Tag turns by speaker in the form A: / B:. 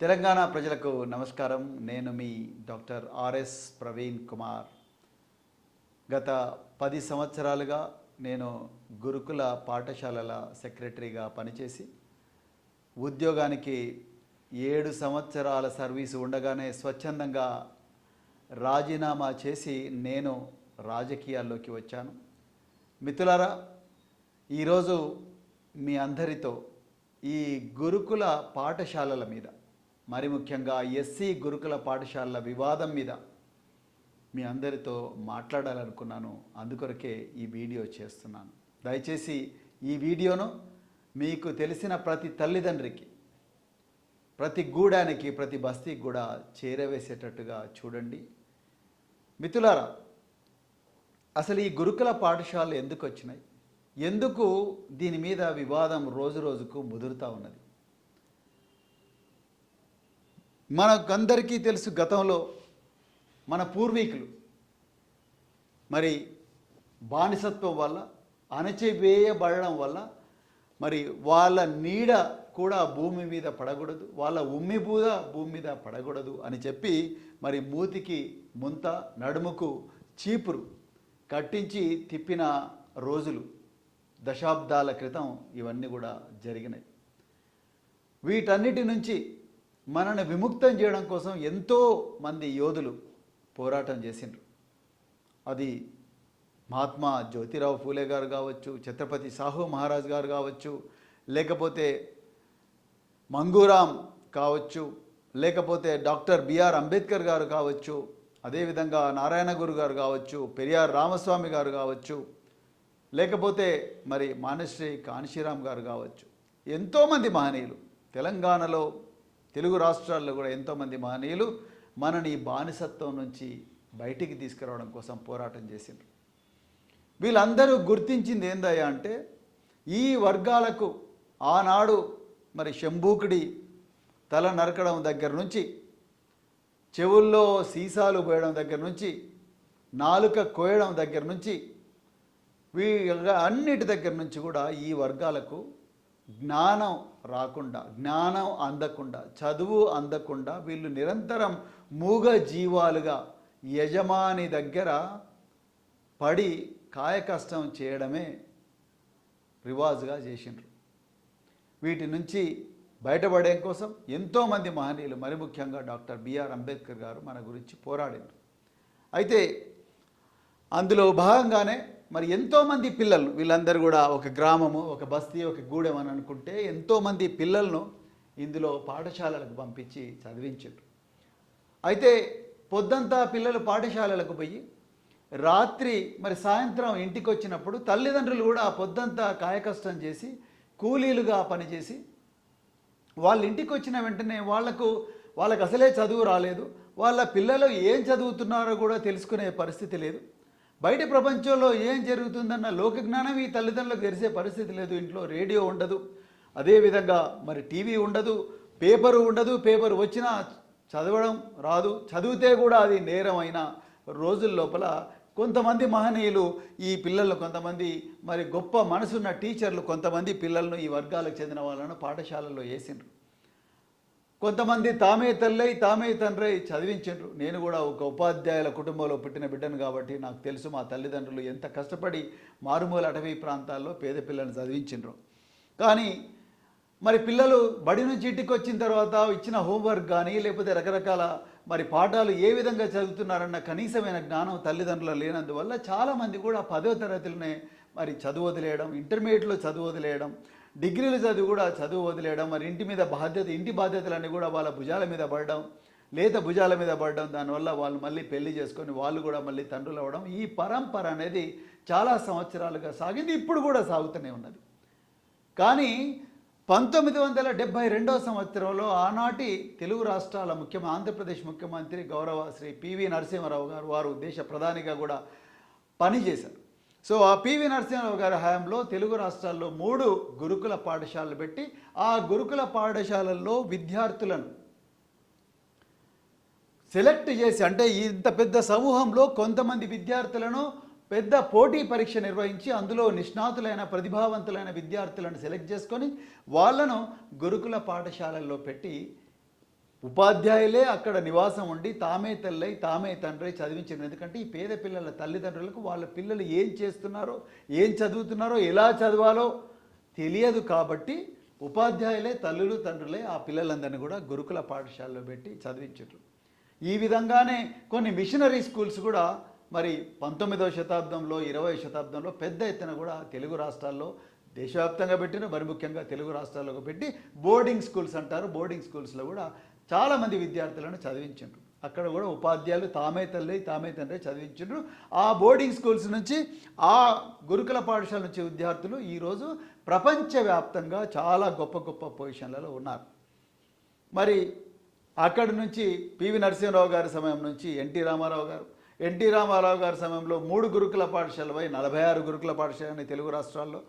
A: తెలంగాణ ప్రజలకు నమస్కారం. నేను మీ డాక్టర్ ఆర్ఎస్ ప్రవీణ్ కుమార్. గత 10 సంవత్సరాలుగా నేను గురుకుల పాఠశాలల సెక్రటరీగా పనిచేసి ఉద్యోగానికి 7 సంవత్సరాల సర్వీసు ఉండగానే స్వచ్ఛందంగా రాజీనామా చేసి నేను రాజకీయాల్లోకి వచ్చాను. మిత్రులారా, ఈరోజు మీ అందరితో ఈ గురుకుల పాఠశాలల మీద, మరి ముఖ్యంగా ఎస్సీ గురుకుల పాఠశాలల వివాదం మీద మీ అందరితో మాట్లాడాలనుకున్నాను. అందుకొరకే ఈ వీడియో చేస్తున్నాను. దయచేసి ఈ వీడియోను మీకు తెలిసిన ప్రతి తల్లిదండ్రికి, ప్రతి గూడానికి, ప్రతి బస్తీకి కూడా చేరవేసేటట్టుగా చూడండి. మిత్రులారా, అసలు ఈ గురుకుల పాఠశాలలు ఎందుకు వచ్చినాయి? ఎందుకు దీని మీద వివాదం రోజు రోజుకు ముదురుతూ ఉన్నది? మనకందరికీ తెలుసు, గతంలో మన పూర్వీకులు మరి బానిసత్వం వల్ల, అణచివేయబడడం వల్ల మరి వాళ్ళ నీడ కూడా భూమి మీద పడకూడదు, వాళ్ళ ఉమ్మి బూద భూమి మీద పడకూడదు అని చెప్పి మరి మూతికి ముంత, నడుముకు చీపురు కట్టించి తిప్పిన రోజులు దశాబ్దాల క్రితం ఇవన్నీ కూడా జరిగినాయి. వీటన్నిటి నుంచి మనల్ని విముక్తం చేయడం కోసం ఎంతో మంది యోధులు పోరాటం చేసిండ్రు. అది మహాత్మా జ్యోతిరావు ఫూలే గారు కావచ్చు, ఛత్రపతి సాహు మహారాజ్ గారు కావచ్చు, లేకపోతే మంగూరాం కావచ్చు, లేకపోతే డాక్టర్ బిఆర్ అంబేద్కర్ గారు కావచ్చు, అదేవిధంగా నారాయణ గురు గారు కావచ్చు, పెరియార్ రామస్వామి గారు కావచ్చు, లేకపోతే మరి మానశ్రీ కాన్షీరామ్ గారు కావచ్చు. ఎంతోమంది మహనీయులు తెలంగాణలో, తెలుగు రాష్ట్రాల్లో కూడా ఎంతోమంది మహనీయులు మనని ఈ బానిసత్వం నుంచి బయటికి తీసుకురావడం కోసం పోరాటం చేసిండ్రు. వీళ్ళందరూ గుర్తించింది ఏందయ్యా అంటే, ఈ వర్గాలకు ఆనాడు మరి శంభూకుడి తల నరకడం దగ్గర నుంచి, చెవుల్లో సీసాలు పోయడం దగ్గర నుంచి, నాలుక కోయడం దగ్గర నుంచి, అన్నిటి దగ్గర నుంచి కూడా ఈ వర్గాలకు జ్ఞానం రాకుండా, జ్ఞానం అందకుండా, చదువు అందకుండా వీళ్ళు నిరంతరం మూగ జీవాలుగా యజమాని దగ్గర పడి కాయకష్టం చేయడమే రివాజుగా చేసిండ్రు. వీటి నుంచి బయటపడే కోసం ఎంతోమంది మహనీయులు, మరి ముఖ్యంగా డాక్టర్ బిఆర్ అంబేద్కర్ గారు మన గురించి పోరాడారు. అయితే అందులో భాగంగానే మరి ఎంతోమంది పిల్లలు, వీళ్ళందరూ కూడా ఒక గ్రామము, ఒక బస్తీ, ఒక గూడెం అని అనుకుంటే ఎంతోమంది పిల్లలను ఇందులో పాఠశాలలకు పంపించి చదివించారు. అయితే పొద్దంతా పిల్లలు పాఠశాలలకు పోయి రాత్రి మరి సాయంత్రం ఇంటికి వచ్చినప్పుడు తల్లిదండ్రులు కూడా పొద్దంతా కాయకష్టం చేసి కూలీలుగా పనిచేసి వాళ్ళ ఇంటికి వచ్చిన వెంటనే వాళ్ళకు అసలే చదువు రాలేదు, వాళ్ళ పిల్లలు ఏం చదువుతున్నారో కూడా తెలుసుకునే పరిస్థితి లేదు, బయట ప్రపంచంలో ఏం జరుగుతుందన్న లోకజ్ఞానం ఈ తల్లిదండ్రులకు తెలిసే పరిస్థితి లేదు. ఇంట్లో రేడియో ఉండదు, అదేవిధంగా మరి టీవీ ఉండదు, పేపరు ఉండదు, పేపర్ వచ్చినా చదవడం రాదు, చదివితే కూడా అది నేరమైన రోజుల లోపల కొంతమంది మహనీయులు ఈ పిల్లలను, కొంతమంది మరి గొప్ప మనసున్న టీచర్లు కొంతమంది పిల్లలను, ఈ వర్గాలకు చెందిన వాళ్ళను పాఠశాలల్లో వేసిండ్రు. కొంతమంది తామే తల్లై తామే తండ్రై చదివించారు. నేను కూడా ఒక ఉపాధ్యాయుల కుటుంబంలో పుట్టిన బిడ్డను కాబట్టి నాకు తెలుసు మా తల్లిదండ్రులు ఎంత కష్టపడి మారుమూల అటవీ ప్రాంతాల్లో పేద పిల్లల్ని చదివించారు. కానీ మరి పిల్లలు బడి నుంచి ఇంటికి వచ్చిన తర్వాత ఇచ్చిన హోంవర్క్ కానీ, లేకపోతే రకరకాల మరి పాఠాలు ఏ విధంగా చదువుతున్నారన్న కనీసమైన జ్ఞానం తల్లిదండ్రులు లేనందువల్ల చాలామంది కూడా 10వ తరగతిలోనే మరి చదువు వదిలేయడం, ఇంటర్మీడియట్లో చదువు వదిలేయడం, డిగ్రీలు చదివి కూడా చదువు వదిలేయడం, మరి ఇంటి బాధ్యతలన్నీ కూడా వాళ్ళ భుజాల మీద పడడం, భుజాల మీద పడడం, దానివల్ల వాళ్ళు మళ్ళీ పెళ్లి చేసుకొని వాళ్ళు కూడా మళ్ళీ తండ్రులు అవ్వడం, ఈ పరంపర అనేది చాలా సంవత్సరాలుగా సాగింది, ఇప్పుడు కూడా సాగుతూనే ఉన్నది. కానీ 1972వ సంవత్సరంలో ఆనాటి తెలుగు రాష్ట్రాల ఆంధ్రప్రదేశ్ ముఖ్యమంత్రి గౌరవ శ్రీ పివి నరసింహారావు గారు, వారు దేశ ప్రధానిగా కూడా పనిచేశారు. సో ఆ పివి నరసింహారావు గారి హయాంలో తెలుగు రాష్ట్రాల్లో 3 గురుకుల పాఠశాలలు పెట్టి ఆ గురుకుల పాఠశాలల్లో విద్యార్థులను సెలెక్ట్ చేసి, అంటే ఇంత పెద్ద సమూహంలో కొంతమంది విద్యార్థులను పెద్ద పోటీ పరీక్ష నిర్వహించి అందులో నిష్ణాతులైన ప్రతిభావంతులైన విద్యార్థులను సెలెక్ట్ చేసుకొని వాళ్ళను గురుకుల పాఠశాలల్లో పెట్టి ఉపాధ్యాయులే అక్కడ నివాసం ఉండి తామే తల్లై తామే తండ్రి చదివించారు. ఎందుకంటే ఈ పేద పిల్లల తల్లిదండ్రులకు వాళ్ళ పిల్లలు ఏం చేస్తున్నారో, ఏం చదువుతున్నారో, ఎలా చదవాలో తెలియదు. కాబట్టి ఉపాధ్యాయులే తల్లులు తండ్రులే ఆ పిల్లలందరినీ కూడా గురుకుల పాఠశాలలో పెట్టి చదివించారు. ఈ విధంగానే కొన్ని మిషనరీ స్కూల్స్ కూడా మరి 19వ శతాబ్దంలో 20వ శతాబ్దంలో పెద్ద ఎత్తున కూడా తెలుగు రాష్ట్రాల్లో దేశవ్యాప్తంగా పెట్టిన, మరి ముఖ్యంగా తెలుగు రాష్ట్రాల్లో పెట్టి బోర్డింగ్ స్కూల్స్ అంటారు. బోర్డింగ్ స్కూల్స్లో కూడా చాలామంది విద్యార్థులను చదివించారు. అక్కడ కూడా ఉపాధ్యాయులు తామే తల్లి తామే తండ్రి చదివించారు. ఆ బోర్డింగ్ స్కూల్స్ నుంచి, ఆ గురుకుల పాఠశాల నుంచి విద్యార్థులు ఈరోజు ప్రపంచవ్యాప్తంగా చాలా గొప్ప గొప్ప పొజిషన్లలో ఉన్నారు. మరి అక్కడి నుంచి పివి నరసింహరావు గారి సమయం నుంచి ఎన్టీ రామారావు గారి సమయంలో 3 గురుకుల పాఠశాలపై 46 గురుకుల పాఠశాలని తెలుగు రాష్ట్రాల్లో